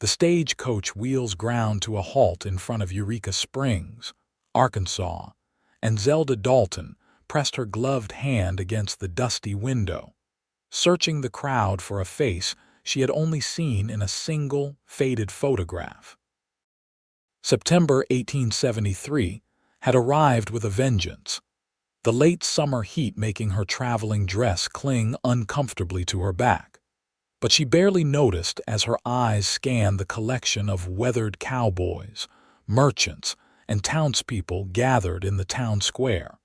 The stagecoach wheels ground to a halt in front of Eureka Springs, Arkansas, and Zelda Dalton pressed her gloved hand against the dusty window, searching the crowd for a face she had only seen in a single, faded photograph. September 1873 had arrived with a vengeance, the late summer heat making her traveling dress cling uncomfortably to her back. But she barely noticed as her eyes scanned the collection of weathered cowboys, merchants, and townspeople gathered in the town square.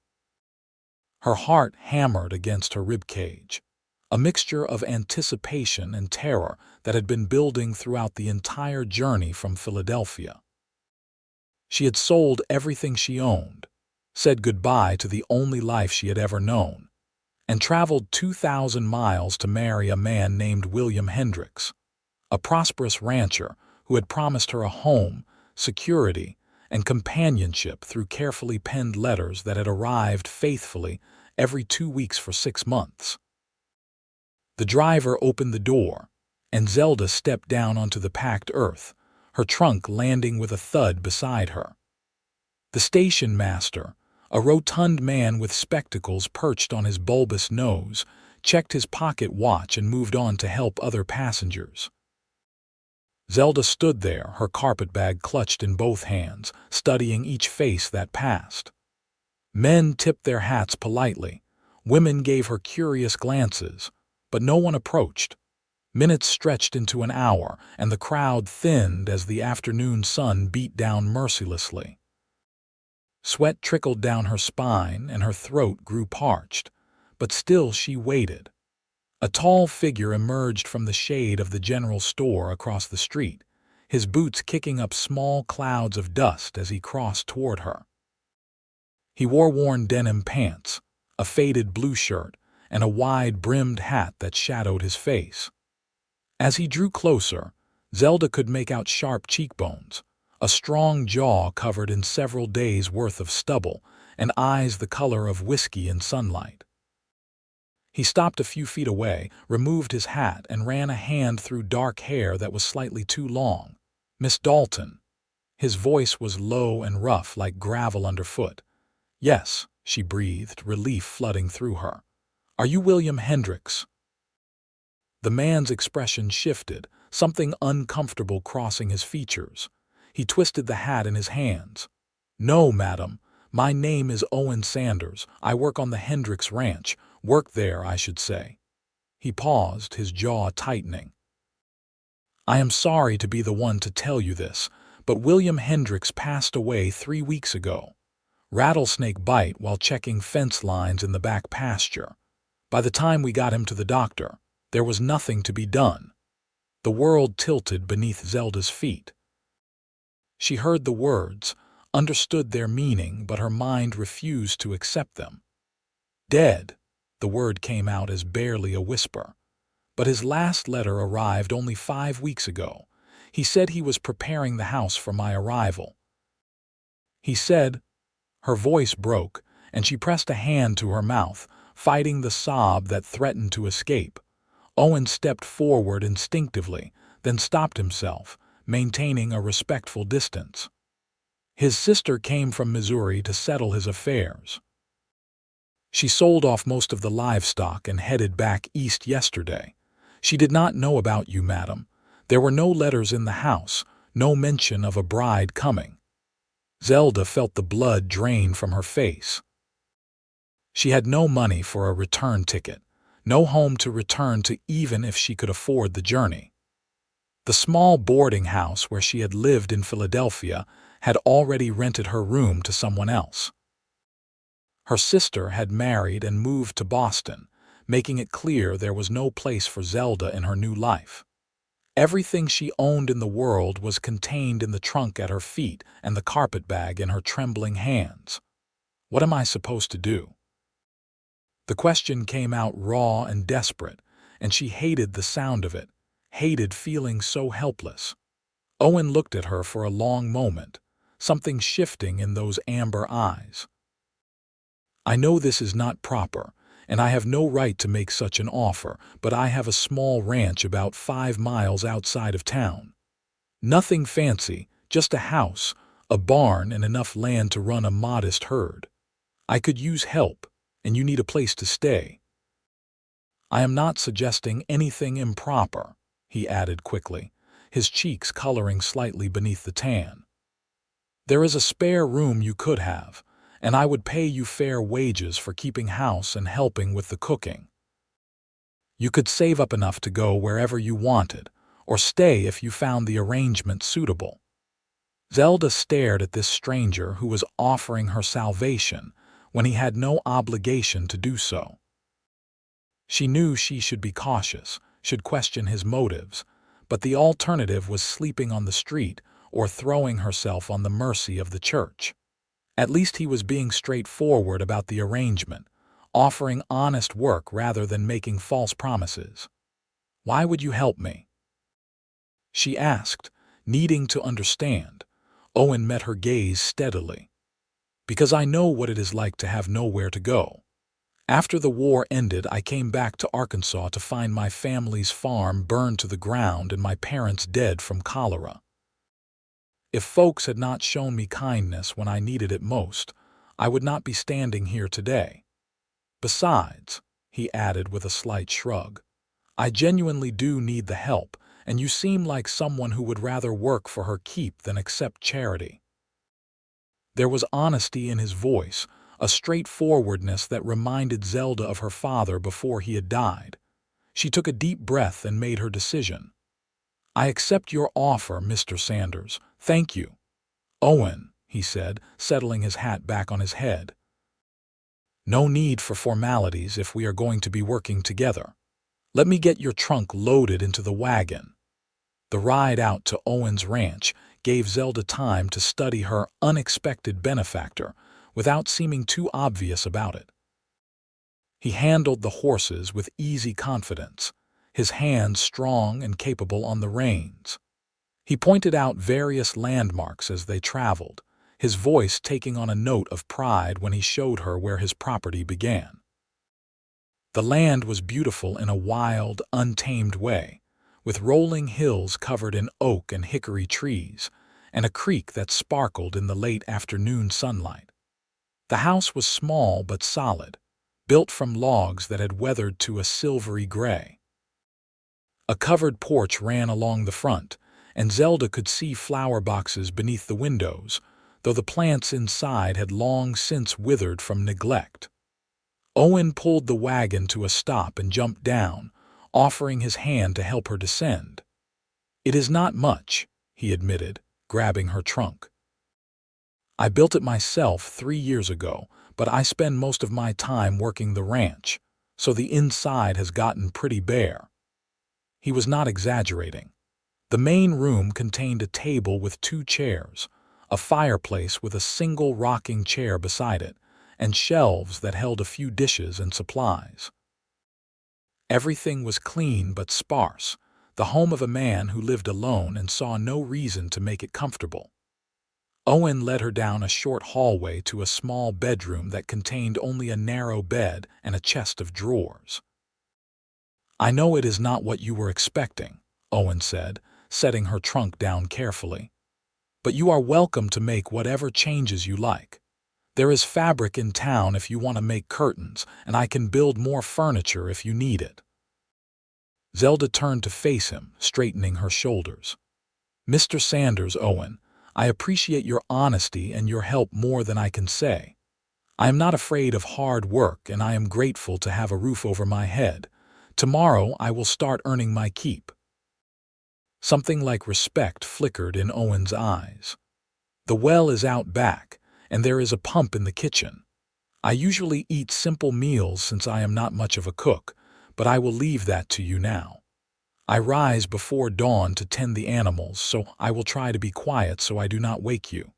Her heart hammered against her ribcage, a mixture of anticipation and terror that had been building throughout the entire journey from Philadelphia. She had sold everything she owned, said goodbye to the only life she had ever known, and traveled 2,000 miles to marry a man named William Hendricks, a prosperous rancher who had promised her a home, security, and companionship through carefully penned letters that had arrived faithfully every 2 weeks for 6 months. The driver opened the door, and Zelda stepped down onto the packed earth, her trunk landing with a thud beside her. The station master, a rotund man with spectacles perched on his bulbous nose, checked his pocket watch and moved on to help other passengers. Zelda stood there, her carpetbag clutched in both hands, studying each face that passed. Men tipped their hats politely, women gave her curious glances, but no one approached. Minutes stretched into an hour, and the crowd thinned as the afternoon sun beat down mercilessly. Sweat trickled down her spine and her throat grew parched, but still she waited. A tall figure emerged from the shade of the general store across the street, his boots kicking up small clouds of dust as he crossed toward her. He wore worn denim pants, a faded blue shirt, and a wide-brimmed hat that shadowed his face. As he drew closer, Zelda could make out sharp cheekbones, a strong jaw covered in several days' worth of stubble, and eyes the color of whiskey in sunlight. He stopped a few feet away, removed his hat, and ran a hand through dark hair that was slightly too long. "Miss Dalton." His voice was low and rough like gravel underfoot. "Yes," she breathed, relief flooding through her. "Are you William Hendricks?" The man's expression shifted, something uncomfortable crossing his features. He twisted the hat in his hands. "No, madam. My name is Owen Sanders. I work on the Hendricks Ranch. Work there, I should say." He paused, his jaw tightening. "I am sorry to be the one to tell you this, but William Hendricks passed away 3 weeks ago. Rattlesnake bite while checking fence lines in the back pasture. By the time we got him to the doctor, there was nothing to be done." The world tilted beneath Zelda's feet. She heard the words, understood their meaning, but her mind refused to accept them. "Dead," the word came out as barely a whisper. "But his last letter arrived only 5 weeks ago. He said he was preparing the house for my arrival. He said—" Her voice broke, and she pressed a hand to her mouth, fighting the sob that threatened to escape. Owen stepped forward instinctively, then stopped himself, maintaining a respectful distance. His sister came from Missouri to settle his affairs. She sold off most of the livestock and headed back east yesterday. She did not know about you, madam. There were no letters in the house, no mention of a bride coming." Zelda felt the blood drain from her face. She had no money for a return ticket, no home to return to even if she could afford the journey. The small boarding house where she had lived in Philadelphia had already rented her room to someone else. Her sister had married and moved to Boston, making it clear there was no place for Zelda in her new life. Everything she owned in the world was contained in the trunk at her feet and the carpetbag in her trembling hands. What am I supposed to do? The question came out raw and desperate, and she hated the sound of it, hated feeling so helpless. Owen looked at her for a long moment, something shifting in those amber eyes. "I know this is not proper, and I have no right to make such an offer, but I have a small ranch about 5 miles outside of town. Nothing fancy, just a house, a barn, and enough land to run a modest herd. I could use help, and you need a place to stay. I am not suggesting anything improper, he added quickly, his cheeks coloring slightly beneath the tan. There is a spare room you could have, and I would pay you fair wages for keeping house and helping with the cooking. You could save up enough to go wherever you wanted, or stay if you found the arrangement suitable. Zelda stared at this stranger who was offering her salvation when he had no obligation to do so. She knew she should be cautious, should question his motives, but the alternative was sleeping on the street or throwing herself on the mercy of the church. At least he was being straightforward about the arrangement, offering honest work rather than making false promises. "Why would you help me?" she asked, needing to understand. Owen met her gaze steadily. "Because I know what it is like to have nowhere to go. After the war ended, I came back to Arkansas to find my family's farm burned to the ground and my parents dead from cholera. If folks had not shown me kindness when I needed it most, I would not be standing here today. Besides," he added with a slight shrug, "I genuinely do need the help, and you seem like someone who would rather work for her keep than accept charity." There was honesty in his voice, a straightforwardness that reminded Zelda of her father before he had died. She took a deep breath and made her decision. "I accept your offer, Mr. Sanders. Thank you." "Owen," he said, settling his hat back on his head. "No need for formalities if we are going to be working together. Let me get your trunk loaded into the wagon." The ride out to Owen's ranch gave Zelda time to study her unexpected benefactor without seeming too obvious about it. He handled the horses with easy confidence, his hands strong and capable on the reins. He pointed out various landmarks as they traveled, his voice taking on a note of pride when he showed her where his property began. The land was beautiful in a wild, untamed way, with rolling hills covered in oak and hickory trees, and a creek that sparkled in the late afternoon sunlight. The house was small but solid, built from logs that had weathered to a silvery gray. A covered porch ran along the front, and Zelda could see flower boxes beneath the windows, though the plants inside had long since withered from neglect. Owen pulled the wagon to a stop and jumped down, offering his hand to help her descend. "It is not much," he admitted, grabbing her trunk. "I built it myself 3 years ago, but I spend most of my time working the ranch, so the inside has gotten pretty bare." He was not exaggerating. The main room contained a table with 2 chairs, a fireplace with a single rocking chair beside it, and shelves that held a few dishes and supplies. Everything was clean but sparse, the home of a man who lived alone and saw no reason to make it comfortable. Owen led her down a short hallway to a small bedroom that contained only a narrow bed and a chest of drawers. "I know it is not what you were expecting," Owen said, setting her trunk down carefully. "But you are welcome to make whatever changes you like. There is fabric in town if you want to make curtains, and I can build more furniture if you need it." Zelda turned to face him, straightening her shoulders. "Mr. Sanders, Owen, I appreciate your honesty and your help more than I can say. I am not afraid of hard work, and I am grateful to have a roof over my head. Tomorrow I will start earning my keep." Something like respect flickered in Owen's eyes. "The well is out back, and there is a pump in the kitchen. I usually eat simple meals since I am not much of a cook, but I will leave that to you now. I rise before dawn to tend the animals, so I will try to be quiet so I do not wake you."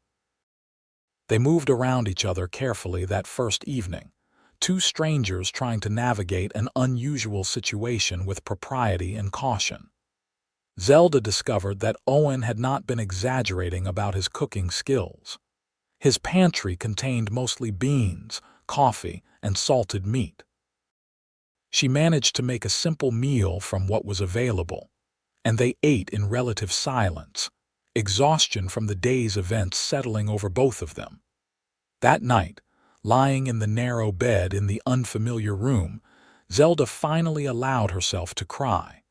They moved around each other carefully that first evening, 2 strangers trying to navigate an unusual situation with propriety and caution. Zelda discovered that Owen had not been exaggerating about his cooking skills. His pantry contained mostly beans, coffee, and salted meat. She managed to make a simple meal from what was available, and they ate in relative silence, exhaustion from the day's events settling over both of them. That night, lying in the narrow bed in the unfamiliar room, Zelda finally allowed herself to cry.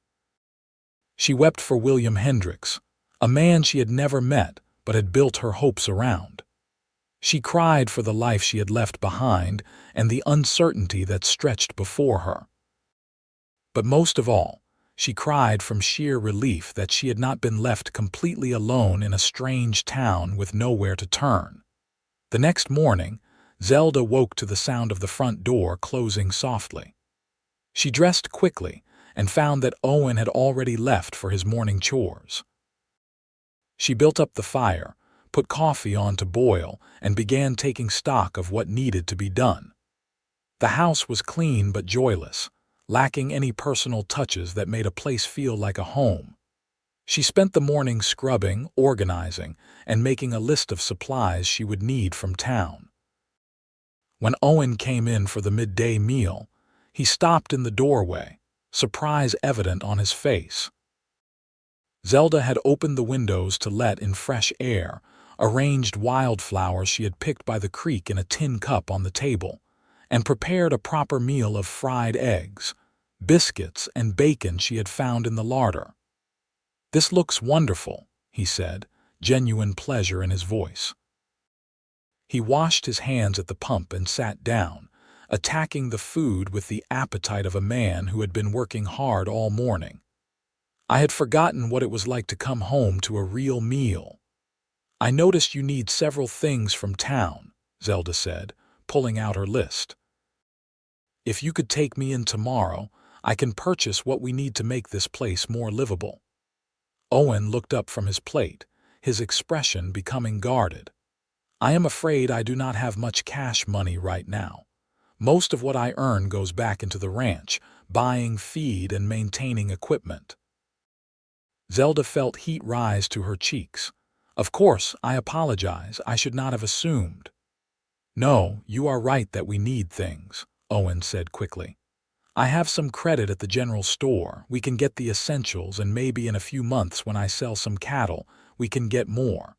She wept for William Hendricks, a man she had never met but had built her hopes around. She cried for the life she had left behind and the uncertainty that stretched before her. But most of all, she cried from sheer relief that she had not been left completely alone in a strange town with nowhere to turn. The next morning, Zelda woke to the sound of the front door closing softly. She dressed quickly and found that Owen had already left for his morning chores. She built up the fire, put coffee on to boil, and began taking stock of what needed to be done. The house was clean but joyless, lacking any personal touches that made a place feel like a home. She spent the morning scrubbing, organizing, and making a list of supplies she would need from town. When Owen came in for the midday meal, he stopped in the doorway, surprise evident on his face. Zelda had opened the windows to let in fresh air, arranged wildflowers she had picked by the creek in a tin cup on the table, and prepared a proper meal of fried eggs, biscuits, and bacon she had found in the larder. "This looks wonderful," he said, genuine pleasure in his voice. He washed his hands at the pump and sat down, attacking the food with the appetite of a man who had been working hard all morning. "I had forgotten what it was like to come home to a real meal." "I noticed you need several things from town," Zelda said, pulling out her list. "If you could take me in tomorrow, I can purchase what we need to make this place more livable." Owen looked up from his plate, his expression becoming guarded. "I am afraid I do not have much cash money right now. Most of what I earn goes back into the ranch, buying feed and maintaining equipment." Zelda felt heat rise to her cheeks. "Of course, I apologize. I should not have assumed." "No, you are right that we need things," Owen said quickly. "I have some credit at the general store. We can get the essentials, and maybe in a few months when I sell some cattle, we can get more."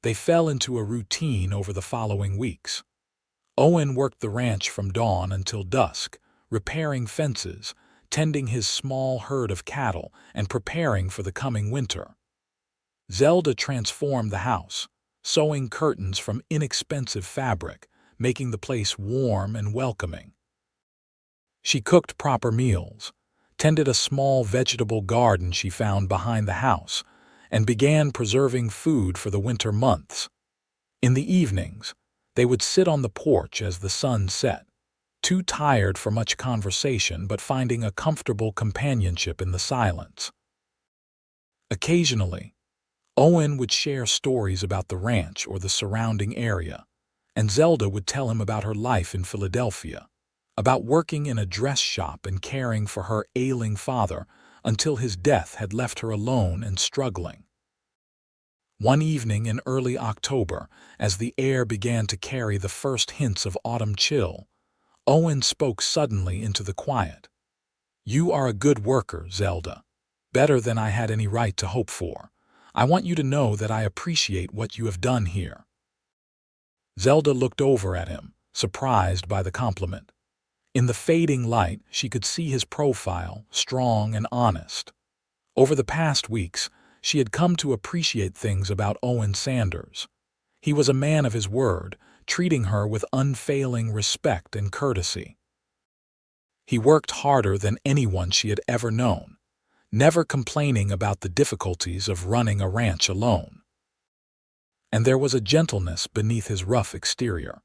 They fell into a routine over the following weeks. Owen worked the ranch from dawn until dusk, repairing fences, tending his small herd of cattle, and preparing for the coming winter. Zelda transformed the house, sewing curtains from inexpensive fabric, making the place warm and welcoming. She cooked proper meals, tended a small vegetable garden she found behind the house, and began preserving food for the winter months. In the evenings, they would sit on the porch as the sun set, too tired for much conversation but finding a comfortable companionship in the silence. Occasionally, Owen would share stories about the ranch or the surrounding area, and Zelda would tell him about her life in Philadelphia, about working in a dress shop and caring for her ailing father until his death had left her alone and struggling. One evening in early October, as the air began to carry the first hints of autumn chill, Owen spoke suddenly into the quiet. "You are a good worker, Zelda. Better than I had any right to hope for. I want you to know that I appreciate what you have done here." Zelda looked over at him, surprised by the compliment. In the fading light, she could see his profile, strong and honest. Over the past weeks, she had come to appreciate things about Owen Sanders. He was a man of his word, treating her with unfailing respect and courtesy. He worked harder than anyone she had ever known, never complaining about the difficulties of running a ranch alone. And there was a gentleness beneath his rough exterior,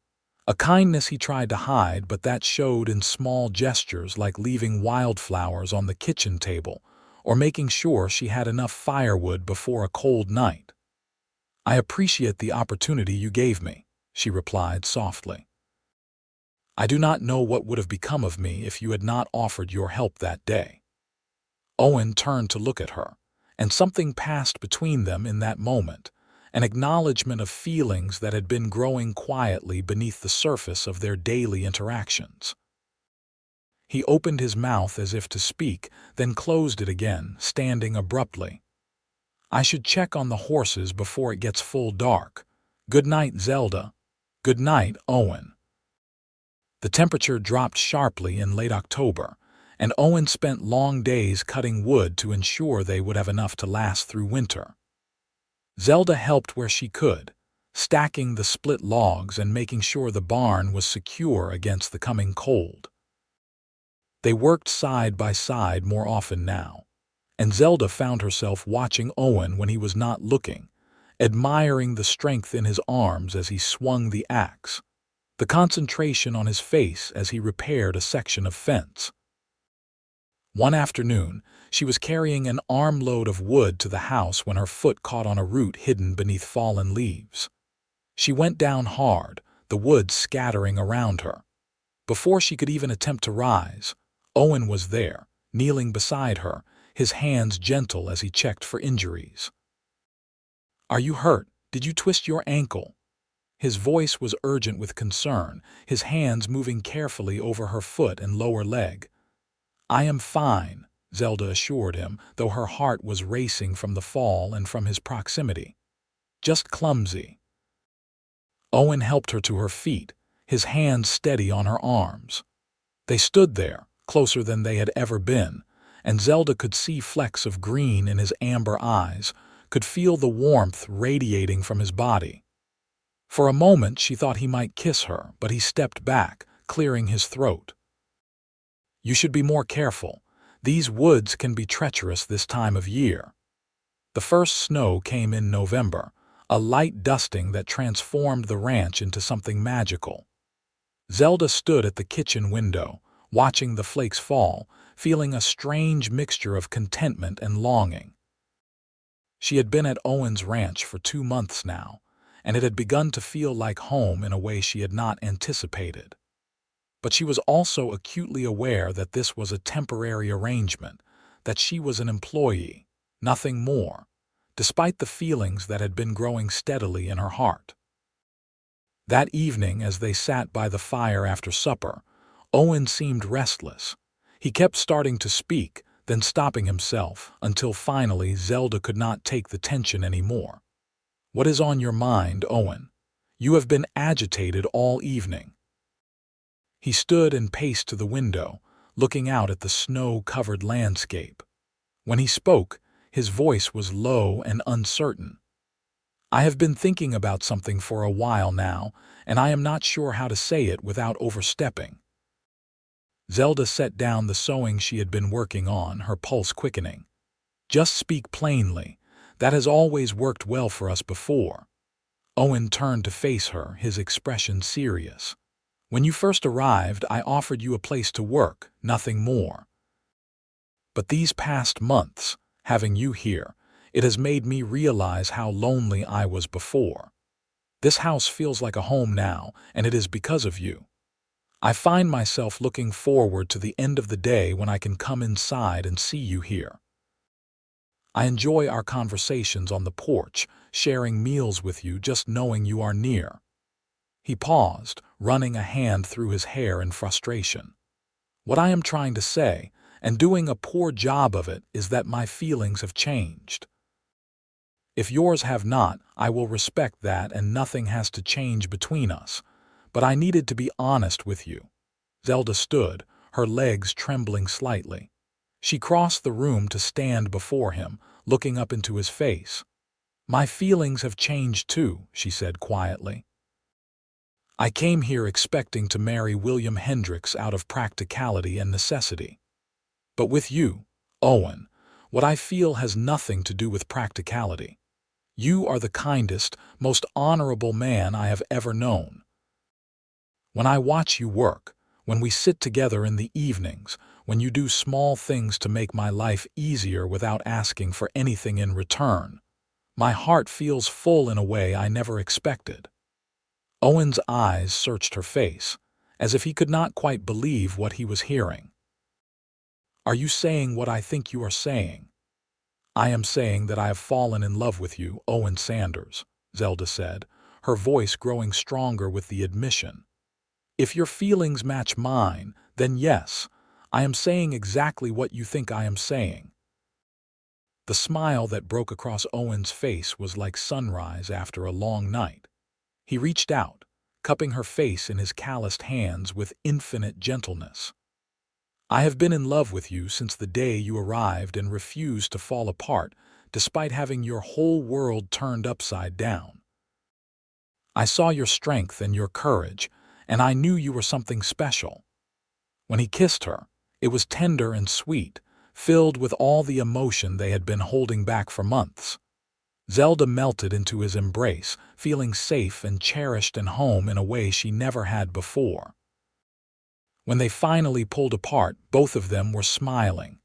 a kindness he tried to hide but that showed in small gestures like leaving wildflowers on the kitchen table or making sure she had enough firewood before a cold night. "I appreciate the opportunity you gave me," she replied softly. "I do not know what would have become of me if you had not offered your help that day." Owen turned to look at her, and something passed between them in that moment, an acknowledgement of feelings that had been growing quietly beneath the surface of their daily interactions. He opened his mouth as if to speak, then closed it again, standing abruptly. I should check on the horses before it gets full dark. Good night, Zelda. Good night, Owen. The temperature dropped sharply in late October, and Owen spent long days cutting wood to ensure they would have enough to last through winter. Zelda helped where she could, stacking the split logs and making sure the barn was secure against the coming cold. They worked side by side more often now, and Zelda found herself watching Owen when he was not looking, admiring the strength in his arms as he swung the axe, the concentration on his face as he repaired a section of fence. One afternoon, she was carrying an armload of wood to the house when her foot caught on a root hidden beneath fallen leaves. She went down hard, the wood scattering around her. Before she could even attempt to rise, Owen was there, kneeling beside her, his hands gentle as he checked for injuries. "Are you hurt? Did you twist your ankle?" His voice was urgent with concern, his hands moving carefully over her foot and lower leg. "I am fine," Zelda assured him, though her heart was racing from the fall and from his proximity. "Just clumsy." Owen helped her to her feet, his hands steady on her arms. They stood there, closer than they had ever been, and Zelda could see flecks of green in his amber eyes, could feel the warmth radiating from his body. For a moment she thought he might kiss her, but he stepped back, clearing his throat. "You should be more careful. These woods can be treacherous this time of year." The first snow came in November, a light dusting that transformed the ranch into something magical. Zelda stood at the kitchen window, watching the flakes fall, feeling a strange mixture of contentment and longing. She had been at Owen's ranch for 2 months now, and it had begun to feel like home in a way she had not anticipated. But she was also acutely aware that this was a temporary arrangement, that she was an employee, nothing more, despite the feelings that had been growing steadily in her heart. That evening, as they sat by the fire after supper, Owen seemed restless. He kept starting to speak, then stopping himself, until finally Zelda could not take the tension anymore. "What is on your mind, Owen? You have been agitated all evening." He stood and paced to the window, looking out at the snow-covered landscape. When he spoke, his voice was low and uncertain. "I have been thinking about something for a while now, and I am not sure how to say it without overstepping." Zelda set down the sewing she had been working on, her pulse quickening. "Just speak plainly. That has always worked well for us before." Owen turned to face her, his expression serious. "When you first arrived, I offered you a place to work, nothing more. But these past months, having you here, it has made me realize how lonely I was before. This house feels like a home now, and it is because of you. I find myself looking forward to the end of the day when I can come inside and see you here. I enjoy our conversations on the porch, sharing meals with you, just knowing you are near." He paused, running a hand through his hair in frustration. "What I am trying to say, and doing a poor job of it, is that my feelings have changed. If yours have not, I will respect that, and nothing has to change between us. But I needed to be honest with you." Zelda stood, her legs trembling slightly. She crossed the room to stand before him, looking up into his face. "My feelings have changed too," she said quietly. "I came here expecting to marry William Hendricks out of practicality and necessity. But with you, Owen, what I feel has nothing to do with practicality. You are the kindest, most honorable man I have ever known. When I watch you work, when we sit together in the evenings, when you do small things to make my life easier without asking for anything in return, my heart feels full in a way I never expected." Owen's eyes searched her face, as if he could not quite believe what he was hearing. "Are you saying what I think you are saying?" "I am saying that I have fallen in love with you, Owen Sanders," Zelda said, her voice growing stronger with the admission. "If your feelings match mine, then yes, I am saying exactly what you think I am saying." The smile that broke across Owen's face was like sunrise after a long night. He reached out, cupping her face in his calloused hands with infinite gentleness. "I have been in love with you since the day you arrived and refused to fall apart, despite having your whole world turned upside down. I saw your strength and your courage, and I knew you were something special." When he kissed her, it was tender and sweet, filled with all the emotion they had been holding back for months. Zelda melted into his embrace, feeling safe and cherished and home in a way she never had before. When they finally pulled apart, both of them were smiling.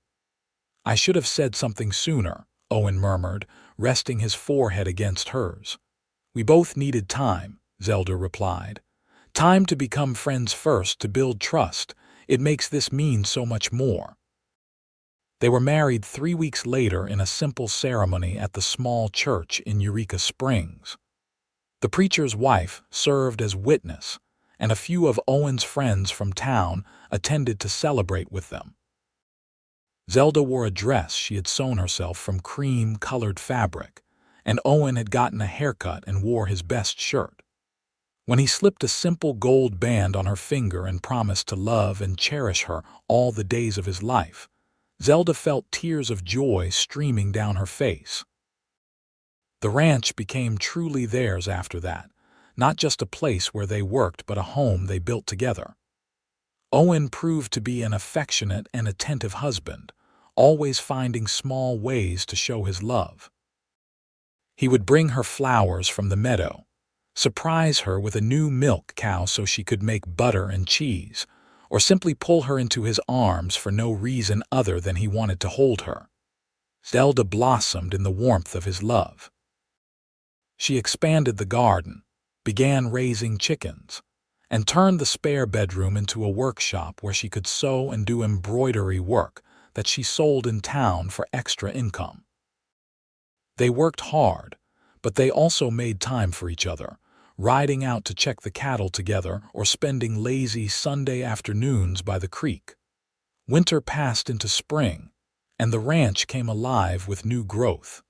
"I should have said something sooner," Owen murmured, resting his forehead against hers. "We both needed time," Zelda replied. "Time to become friends first, to build trust. It makes this mean so much more." They were married 3 weeks later in a simple ceremony at the small church in Eureka Springs. The preacher's wife served as witness, and a few of Owen's friends from town attended to celebrate with them. Zelda wore a dress she had sewn herself from cream-colored fabric, and Owen had gotten a haircut and wore his best shirt. When he slipped a simple gold band on her finger and promised to love and cherish her all the days of his life, Zelda felt tears of joy streaming down her face. The ranch became truly theirs after that, not just a place where they worked but a home they built together. Owen proved to be an affectionate and attentive husband, always finding small ways to show his love. He would bring her flowers from the meadow, surprise her with a new milk cow so she could make butter and cheese, or simply pull her into his arms for no reason other than he wanted to hold her. Zelda blossomed in the warmth of his love. She expanded the garden, began raising chickens, and turned the spare bedroom into a workshop where she could sew and do embroidery work that she sold in town for extra income. They worked hard, but they also made time for each other, riding out to check the cattle together or spending lazy Sunday afternoons by the creek. Winter passed into spring, and the ranch came alive with new growth.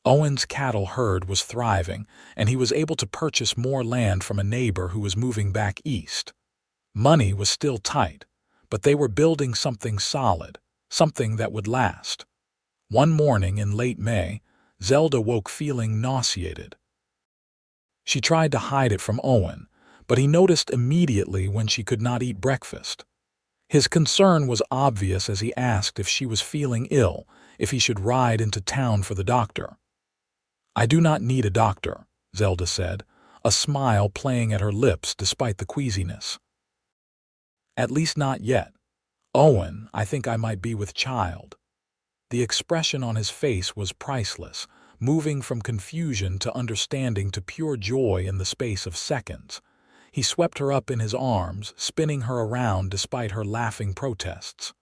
Owen's cattle herd was thriving, and he was able to purchase more land from a neighbor who was moving back east. Money was still tight, but they were building something solid, something that would last. One morning in late May, Zelda woke feeling nauseated. She tried to hide it from Owen, but he noticed immediately when she could not eat breakfast. His concern was obvious as he asked if she was feeling ill, if he should ride into town for the doctor. "I do not need a doctor," Zelda said, a smile playing at her lips despite the queasiness. "At least not yet. Owen, I think I might be with child." The expression on his face was priceless, moving from confusion to understanding to pure joy in the space of seconds. He swept her up in his arms, spinning her around despite her laughing protests.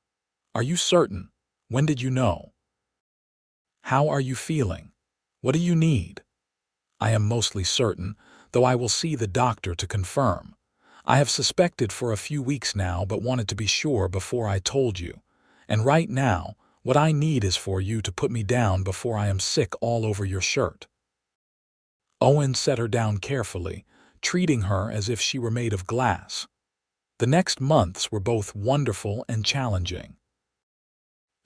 "Are you certain? When did you know? How are you feeling? What do you need?" "I am mostly certain, though I will see the doctor to confirm. I have suspected for a few weeks now but wanted to be sure before I told you. And right now, what I need is for you to put me down before I am sick all over your shirt." Owen set her down carefully, treating her as if she were made of glass. The next months were both wonderful and challenging.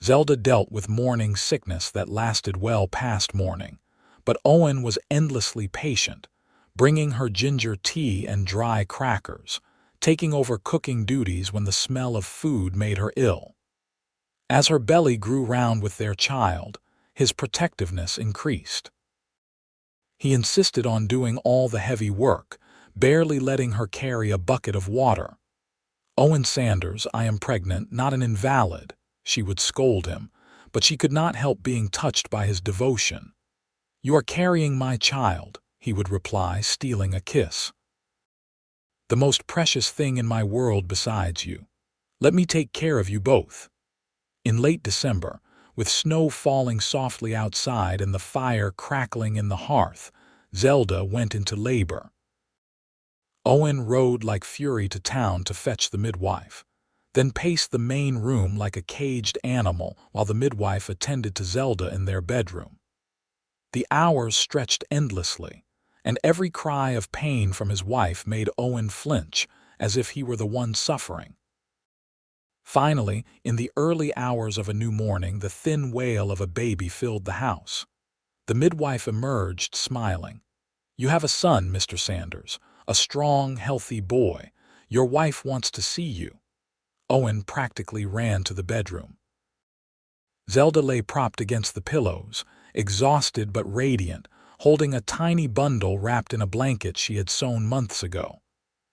Zelda dealt with morning sickness that lasted well past morning, but Owen was endlessly patient, bringing her ginger tea and dry crackers, taking over cooking duties when the smell of food made her ill. As her belly grew round with their child, his protectiveness increased. He insisted on doing all the heavy work, barely letting her carry a bucket of water. "Owen Sanders, I am pregnant, not an invalid," she would scold him, but she could not help being touched by his devotion. "You are carrying my child," he would reply, stealing a kiss. "The most precious thing in my world besides you. Let me take care of you both." In late December, with snow falling softly outside and the fire crackling in the hearth, Zelda went into labor. Owen rode like fury to town to fetch the midwife. then paced the main room like a caged animal while the midwife attended to Zelda in their bedroom. The hours stretched endlessly, and every cry of pain from his wife made Owen flinch, as if he were the one suffering. Finally, in the early hours of a new morning, the thin wail of a baby filled the house. The midwife emerged, smiling. "You have a son, Mr. Sanders, a strong, healthy boy. Your wife wants to see you." Owen practically ran to the bedroom. Zelda lay propped against the pillows, exhausted but radiant, holding a tiny bundle wrapped in a blanket she had sewn months ago.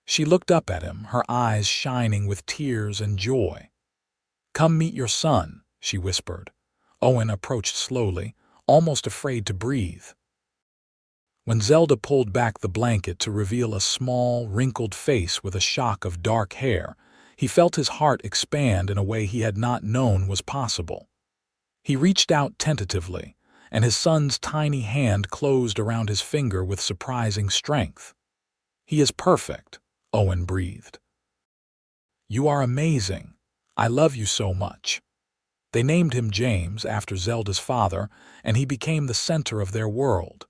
She looked up at him, her eyes shining with tears and joy. "Come meet your son," she whispered. Owen approached slowly, almost afraid to breathe. When Zelda pulled back the blanket to reveal a small, wrinkled face with a shock of dark hair, he felt his heart expand in a way he had not known was possible. He reached out tentatively, and his son's tiny hand closed around his finger with surprising strength. "He is perfect," Owen breathed. "You are amazing. I love you so much." They named him James after Zelda's father, and he became the center of their world.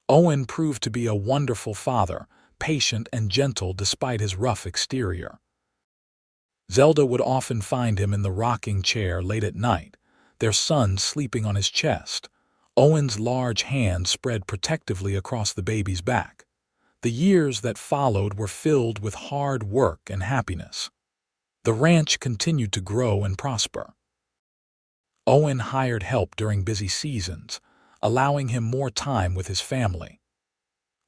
Owen proved to be a wonderful father, patient and gentle despite his rough exterior. Zelda would often find him in the rocking chair late at night, their son sleeping on his chest, Owen's large hand spread protectively across the baby's back. The years that followed were filled with hard work and happiness. The ranch continued to grow and prosper. Owen hired help during busy seasons, allowing him more time with his family.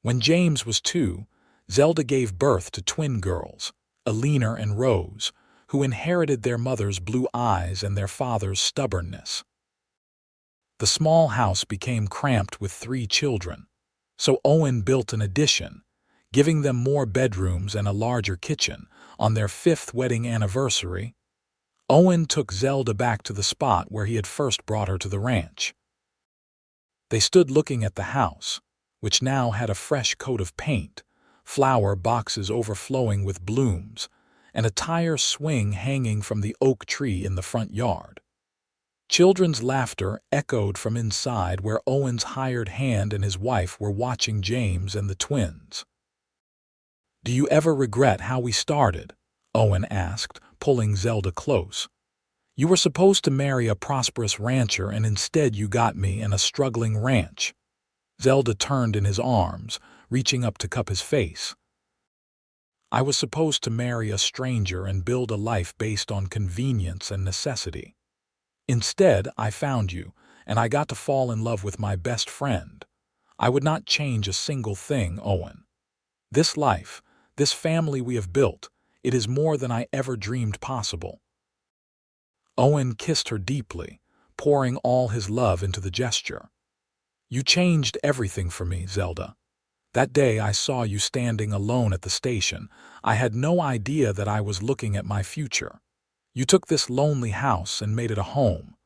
When James was 2, Zelda gave birth to twin girls, Alina and Rose, who inherited their mother's blue eyes and their father's stubbornness. The small house became cramped with 3 children, so Owen built an addition, giving them more bedrooms and a larger kitchen. On their 5th wedding anniversary, Owen took Zelda back to the spot where he had first brought her to the ranch. They stood looking at the house, which now had a fresh coat of paint, flower boxes overflowing with blooms, and a tire swing hanging from the oak tree in the front yard. Children's laughter echoed from inside where Owen's hired hand and his wife were watching James and the twins. "Do you ever regret how we started?" Owen asked, pulling Zelda close. "You were supposed to marry a prosperous rancher, and instead you got me in a struggling ranch." Zelda turned in his arms, reaching up to cup his face. "I was supposed to marry a stranger and build a life based on convenience and necessity. Instead, I found you, and I got to fall in love with my best friend. I would not change a single thing, Owen. This life, this family we have built, it is more than I ever dreamed possible." Owen kissed her deeply, pouring all his love into the gesture. "You changed everything for me, Zelda. That day I saw you standing alone at the station. I had no idea that I was looking at my future. You took this lonely house and made it a home.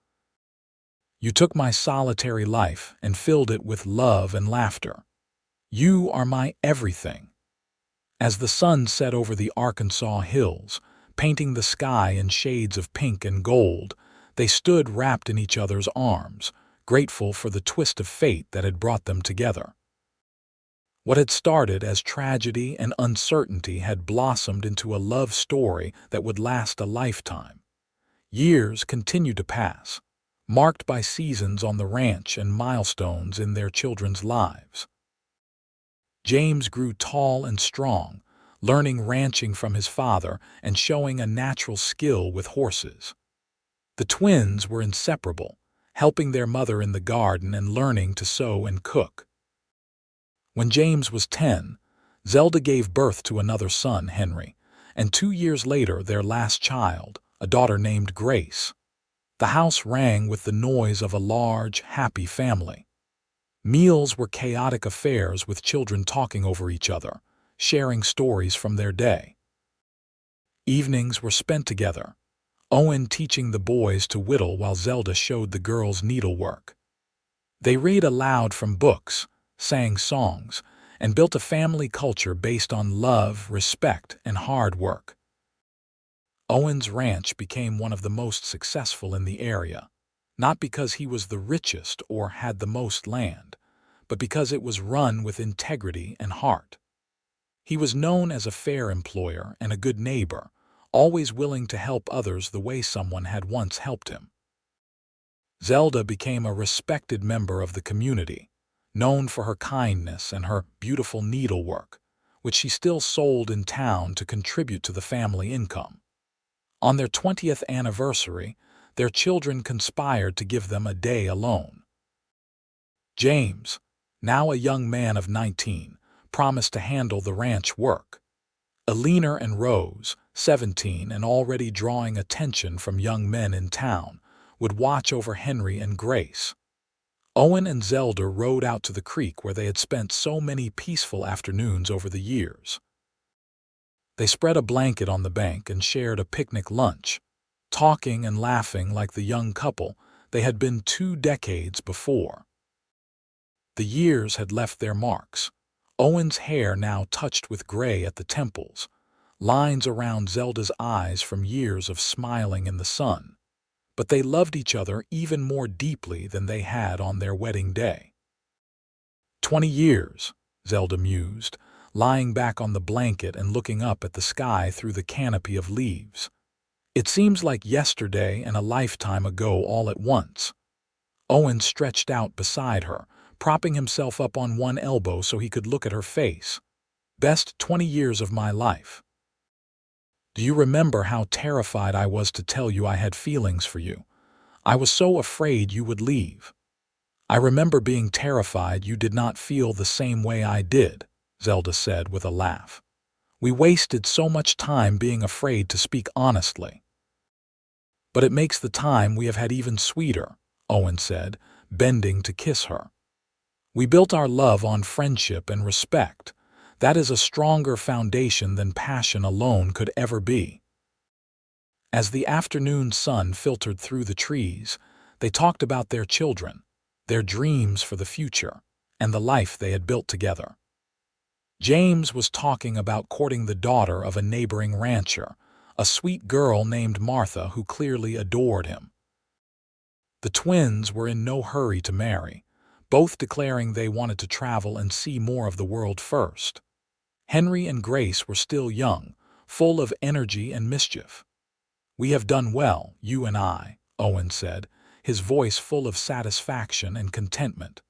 You took my solitary life and filled it with love and laughter. You are my everything." As the sun set over the Arkansas hills, painting the sky in shades of pink and gold, they stood wrapped in each other's arms, grateful for the twist of fate that had brought them together. What had started as tragedy and uncertainty had blossomed into a love story that would last a lifetime. Years continued to pass, marked by seasons on the ranch and milestones in their children's lives. James grew tall and strong, learning ranching from his father and showing a natural skill with horses. The twins were inseparable, helping their mother in the garden and learning to sew and cook. When James was 10, Zelda gave birth to another son, Henry, and 2 years later their last child, a daughter named Grace. The house rang with the noise of a large, happy family. Meals were chaotic affairs with children talking over each other, sharing stories from their day. Evenings were spent together, Owen teaching the boys to whittle while Zelda showed the girls needlework. They read aloud from books, sang songs, and built a family culture based on love, respect, and hard work. Owen's ranch became one of the most successful in the area, not because he was the richest or had the most land, but because it was run with integrity and heart. He was known as a fair employer and a good neighbor, always willing to help others the way someone had once helped him. Zelda became a respected member of the community, known for her kindness and her beautiful needlework, which she still sold in town to contribute to the family income. On their 20th anniversary, their children conspired to give them a day alone. James, now a young man of 19, promised to handle the ranch work. Eleanor and Rose, 17 and already drawing attention from young men in town, would watch over Henry and Grace. Owen and Zelda rowed out to the creek where they had spent so many peaceful afternoons over the years. They spread a blanket on the bank and shared a picnic lunch, talking and laughing like the young couple they had been 2 decades before. The years had left their marks. Owen's hair now touched with gray at the temples, lines around Zelda's eyes from years of smiling in the sun. But they loved each other even more deeply than they had on their wedding day. 20 years, Zelda mused, lying back on the blanket and looking up at the sky through the canopy of leaves. It seems like yesterday and a lifetime ago all at once. Owen stretched out beside her, propping himself up on one elbow so he could look at her face. Best 20 years of my life. Do you remember how terrified I was to tell you I had feelings for you? I was so afraid you would leave. I remember being terrified you did not feel the same way I did, Zelda said with a laugh. We wasted so much time being afraid to speak honestly. But it makes the time we have had even sweeter, Owen said, bending to kiss her. We built our love on friendship and respect. That is a stronger foundation than passion alone could ever be. As the afternoon sun filtered through the trees, they talked about their children, their dreams for the future, and the life they had built together. James was talking about courting the daughter of a neighboring rancher, a sweet girl named Martha who clearly adored him. The twins were in no hurry to marry, both declaring they wanted to travel and see more of the world first. Henry and Grace were still young, full of energy and mischief. We have done well, you and I, Owen said, his voice full of satisfaction and contentment.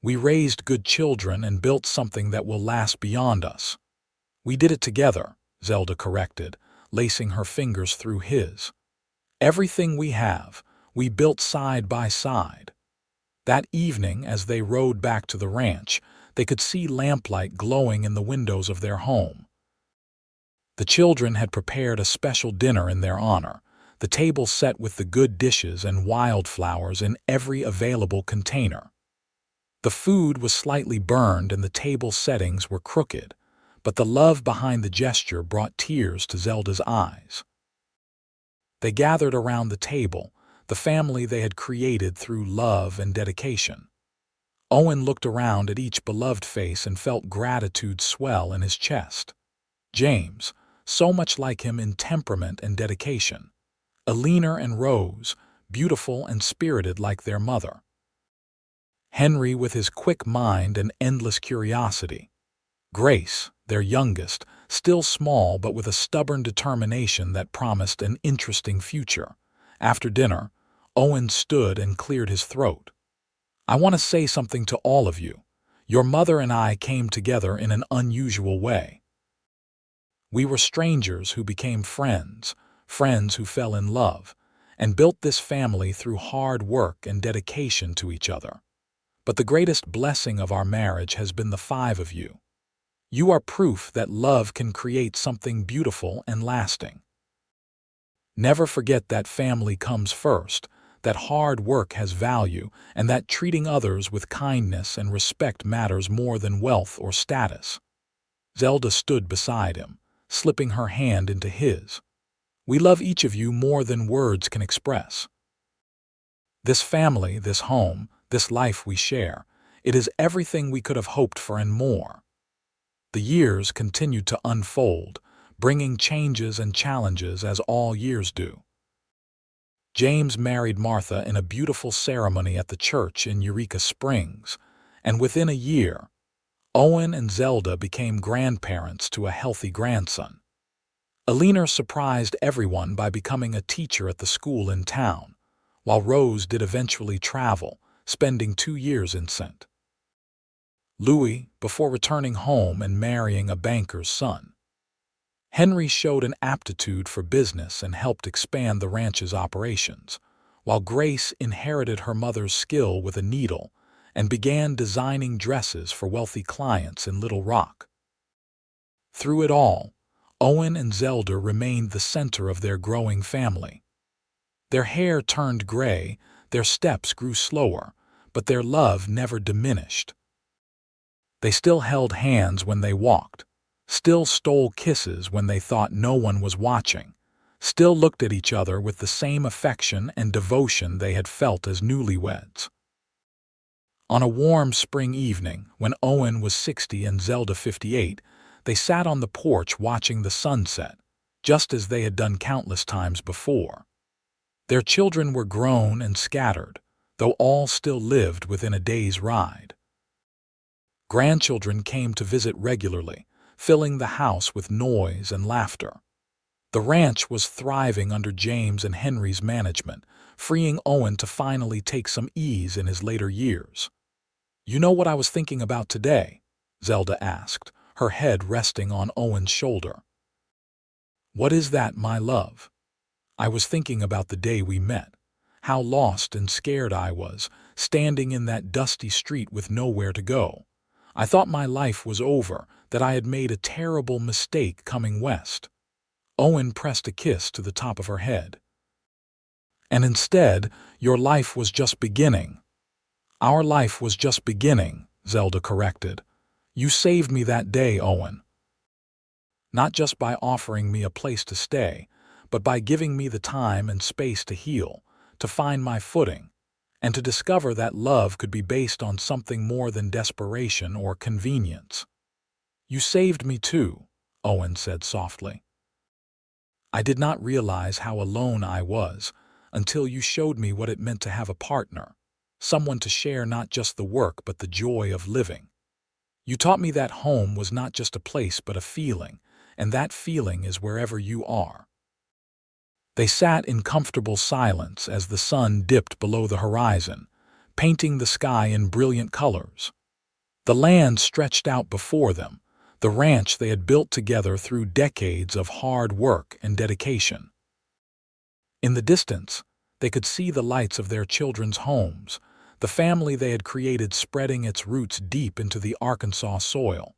We raised good children and built something that will last beyond us. We did it together, Zelda corrected, lacing her fingers through his. Everything we have, we built side by side. That evening, as they rode back to the ranch, they could see lamplight glowing in the windows of their home. The children had prepared a special dinner in their honor, the table set with the good dishes and wildflowers in every available container. The food was slightly burned and the table settings were crooked, but the love behind the gesture brought tears to Zelda's eyes. They gathered around the table, the family they had created through love and dedication. Owen looked around at each beloved face and felt gratitude swell in his chest. James, so much like him in temperament and dedication. Eleanor and Rose, beautiful and spirited like their mother. Henry with his quick mind and endless curiosity. Grace, their youngest, still small but with a stubborn determination that promised an interesting future. After dinner, Owen stood and cleared his throat. I want to say something to all of you. Your mother and I came together in an unusual way. We were strangers who became friends, friends who fell in love, and built this family through hard work and dedication to each other. But the greatest blessing of our marriage has been the 5 of you. You are proof that love can create something beautiful and lasting. Never forget that family comes first, that hard work has value, and that treating others with kindness and respect matters more than wealth or status. Zelda stood beside him, slipping her hand into his. We love each of you more than words can express. This family, this home, this life we share, it is everything we could have hoped for and more. The years continued to unfold, bringing changes and challenges as all years do. James married Martha in a beautiful ceremony at the church in Eureka Springs, and within a year, Owen and Zelda became grandparents to a healthy grandson. Alina surprised everyone by becoming a teacher at the school in town, while Rose did eventually travel, spending 2 years in St. Louis before returning home and marrying a banker's son. Henry showed an aptitude for business and helped expand the ranch's operations, while Grace inherited her mother's skill with a needle and began designing dresses for wealthy clients in Little Rock. Through it all, Owen and Zelda remained the center of their growing family. Their hair turned gray, their steps grew slower, but their love never diminished. They still held hands when they walked, still stole kisses when they thought no one was watching, still looked at each other with the same affection and devotion they had felt as newlyweds. On a warm spring evening, when Owen was 60 and Zelda 58, they sat on the porch watching the sunset, just as they had done countless times before. Their children were grown and scattered, though all still lived within a day's ride. Grandchildren came to visit regularly, filling the house with noise and laughter. The ranch was thriving under James and Henry's management, freeing Owen to finally take some ease in his later years. "You know what I was thinking about today?" Zelda asked, her head resting on Owen's shoulder. "What is that, my love?" "I was thinking about the day we met, how lost and scared I was, standing in that dusty street with nowhere to go. I thought my life was over, that I had made a terrible mistake coming west." Owen pressed a kiss to the top of her head. "And instead, your life was just beginning." "Our life was just beginning," Zelda corrected. "You saved me that day, Owen. Not just by offering me a place to stay, but by giving me the time and space to heal, to find my footing, and to discover that love could be based on something more than desperation or convenience." "You saved me too," Owen said softly. "I did not realize how alone I was until you showed me what it meant to have a partner, someone to share not just the work but the joy of living. You taught me that home was not just a place but a feeling, and that feeling is wherever you are." They sat in comfortable silence as the sun dipped below the horizon, painting the sky in brilliant colors. The land stretched out before them, the ranch they had built together through decades of hard work and dedication. In the distance, they could see the lights of their children's homes, the family they had created spreading its roots deep into the Arkansas soil.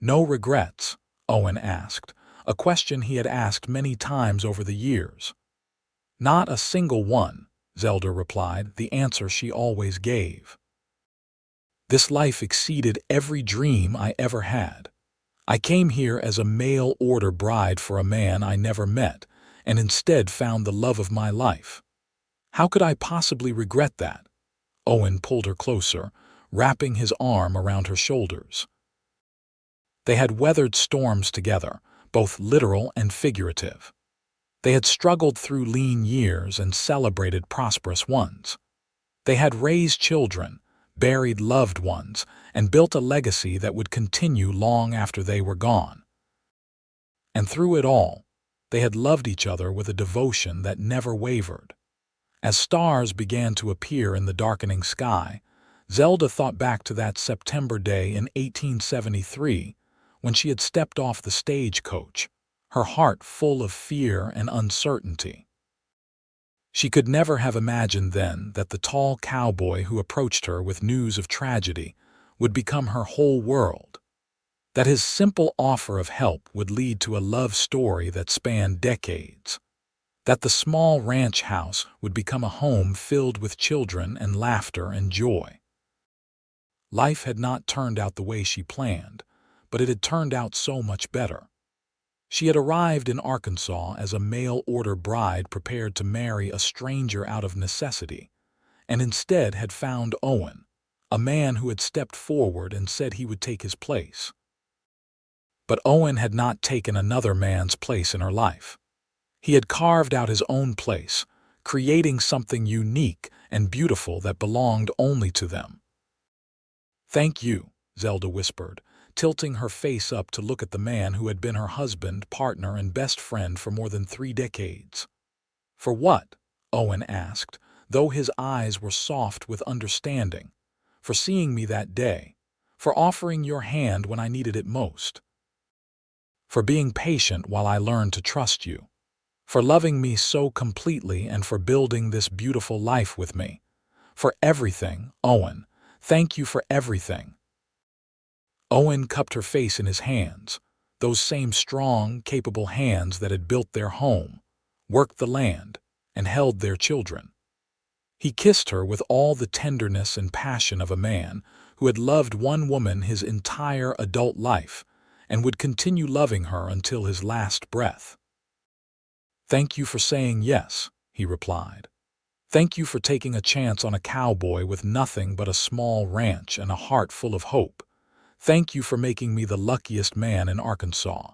"No regrets?" Owen asked, a question he had asked many times over the years. "Not a single one," Zelda replied, the answer she always gave. "This life exceeded every dream I ever had. I came here as a mail-order bride for a man I never met, and instead found the love of my life. How could I possibly regret that?" Owen pulled her closer, wrapping his arm around her shoulders. They had weathered storms together, both literal and figurative. They had struggled through lean years and celebrated prosperous ones. They had raised children, buried loved ones, and built a legacy that would continue long after they were gone. And through it all, they had loved each other with a devotion that never wavered. As stars began to appear in the darkening sky, Zelda thought back to that September day in 1873 when she had stepped off the stagecoach, her heart full of fear and uncertainty. She could never have imagined then that the tall cowboy who approached her with news of tragedy would become her whole world, that his simple offer of help would lead to a love story that spanned decades, that the small ranch house would become a home filled with children and laughter and joy. Life had not turned out the way she planned, but it had turned out so much better. She had arrived in Arkansas as a mail-order bride prepared to marry a stranger out of necessity, and instead had found Owen, a man who had stepped forward and said he would take his place. But Owen had not taken another man's place in her life. He had carved out his own place, creating something unique and beautiful that belonged only to them. "Thank you," Zelda whispered, tilting her face up to look at the man who had been her husband, partner, and best friend for more than 3 decades. "For what?" Owen asked, though his eyes were soft with understanding. "For seeing me that day. For offering your hand when I needed it most. For being patient while I learned to trust you. For loving me so completely and for building this beautiful life with me. For everything, Owen. Thank you for everything." Owen cupped her face in his hands, those same strong, capable hands that had built their home, worked the land, and held their children. He kissed her with all the tenderness and passion of a man who had loved one woman his entire adult life and would continue loving her until his last breath. "Thank you for saying yes," he replied. "Thank you for taking a chance on a cowboy with nothing but a small ranch and a heart full of hope. Thank you for making me the luckiest man in Arkansas.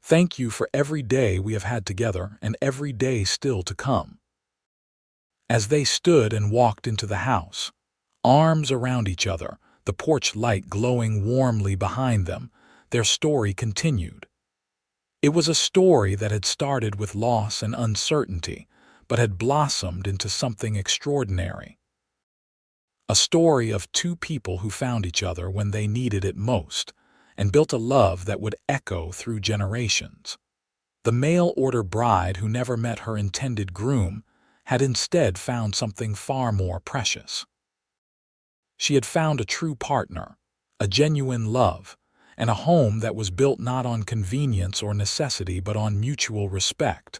Thank you for every day we have had together and every day still to come." As they stood and walked into the house, arms around each other, the porch light glowing warmly behind them, their story continued. It was a story that had started with loss and uncertainty, but had blossomed into something extraordinary. A story of 2 people who found each other when they needed it most, and built a love that would echo through generations. The mail-order bride who never met her intended groom had instead found something far more precious. She had found a true partner, a genuine love, and a home that was built not on convenience or necessity but on mutual respect,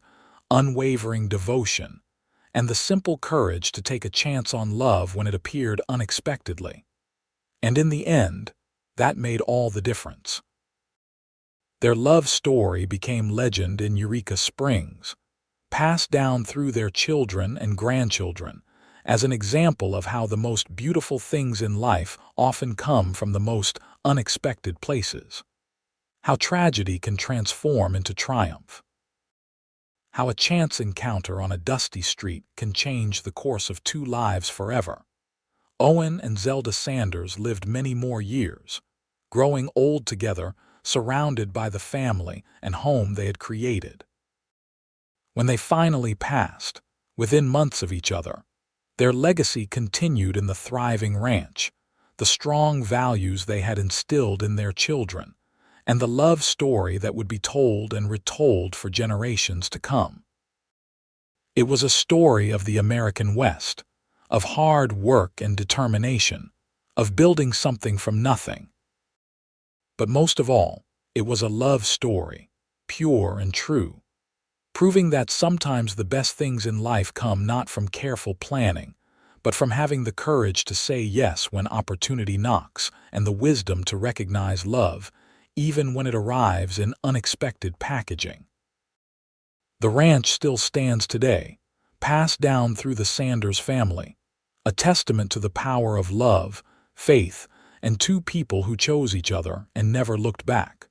unwavering devotion, and the simple courage to take a chance on love when it appeared unexpectedly. And in the end, that made all the difference. Their love story became legend in Eureka Springs, passed down through their children and grandchildren, as an example of how the most beautiful things in life often come from the most unexpected places. How tragedy can transform into triumph. How a chance encounter on a dusty street can change the course of 2 lives forever. Owen and Zelda Sanders lived many more years, growing old together, surrounded by the family and home they had created. When they finally passed, within months of each other, their legacy continued in the thriving ranch, the strong values they had instilled in their children, and the love story that would be told and retold for generations to come. It was a story of the American West, of hard work and determination, of building something from nothing. But most of all, it was a love story, pure and true, proving that sometimes the best things in life come not from careful planning, but from having the courage to say yes when opportunity knocks and the wisdom to recognize love, even when it arrives in unexpected packaging. The ranch still stands today, passed down through the Sanders family, a testament to the power of love, faith, and 2 people who chose each other and never looked back.